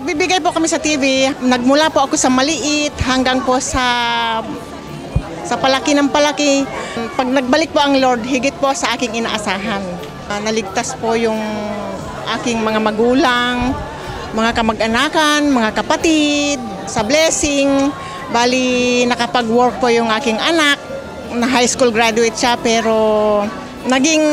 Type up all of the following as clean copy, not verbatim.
Nagbibigay po kami sa TV. Nagmula po ako sa maliit hanggang po sa palaki ng palaki. Pag nagbalik po ang Lord, higit po sa aking inaasahan. Naligtas po yung aking mga magulang, mga kamag-anakan, mga kapatid, sa blessing. Bali, nakapag-work po yung aking anak. Na high school graduate siya pero naging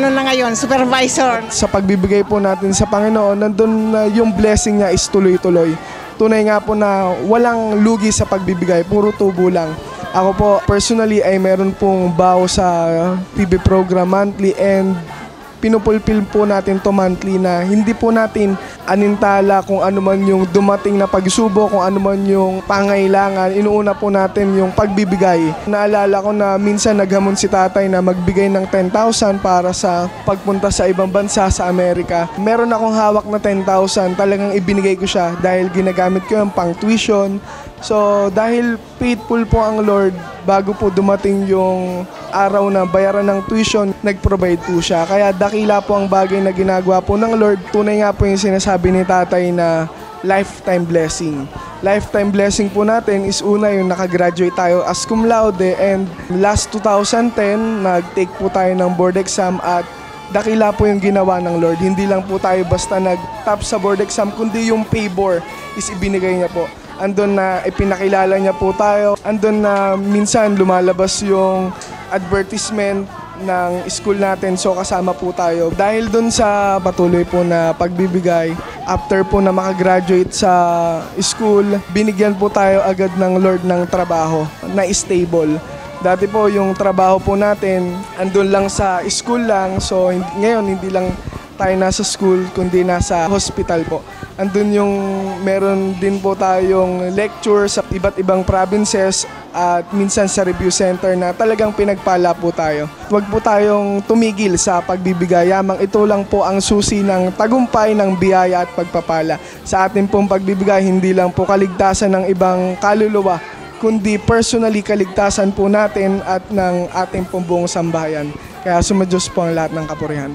na ngayon, supervisor. Sa pagbibigay po natin sa Panginoon, nandun na yung blessing niya is tuloy-tuloy. Tunay nga po na walang lugi sa pagbibigay, puro tubo lang. Ako po, personally, ay meron pong bawo sa TV program monthly and pinupulpil po natin to monthly na hindi po natin anintala kung ano man yung dumating na pagsubok, kung ano man yung pangailangan. Inuuna po natin yung pagbibigay. Naalala ko na minsan naghamon si tatay na magbigay ng 10,000 para sa pagpunta sa ibang bansa sa Amerika. Meron akong hawak na 10,000, talagang ibinigay ko siya dahil ginagamit ko yung pang tuition. So dahil faithful po ang Lord, bago po dumating yung araw na bayaran ng tuition, nag-provide po siya. Kaya dakila po ang bagay na ginagawa po ng Lord. Tunay nga po yung sinasabi ni tatay na lifetime blessing. Lifetime blessing po natin is una yung nakagraduate tayo as cum laude and last 2010, nag-take po tayo ng board exam at dakila po yung ginawa ng Lord. Hindi lang po tayo basta nag-top sa board exam, kundi yung favor is ibinigay niya po. Andun na ipinakilala niya po tayo. Andun na minsan lumalabas yung advertisement ng school natin, so kasama po tayo. Dahil dun sa patuloy po na pagbibigay, after po na makagraduate sa school, binigyan po tayo agad ng Lord ng trabaho na stable. Dati po yung trabaho po natin, andun lang sa school lang, so ngayon hindi lang tayo nasa school, kundi nasa hospital po. Andun yung meron din po tayong lecture sa iba't ibang provinces at minsan sa review center na talagang pinagpala po tayo. Huwag po tayong tumigil sa pagbibigay. Yamang ito lang po ang susi ng tagumpay ng biyaya at pagpapala. Sa ating pong pagbibigay, hindi lang po kaligtasan ng ibang kaluluwa, kundi personally kaligtasan po natin at ng ating pong buong sambahayan. Kaya sumadyos po ang lahat ng kapurihan.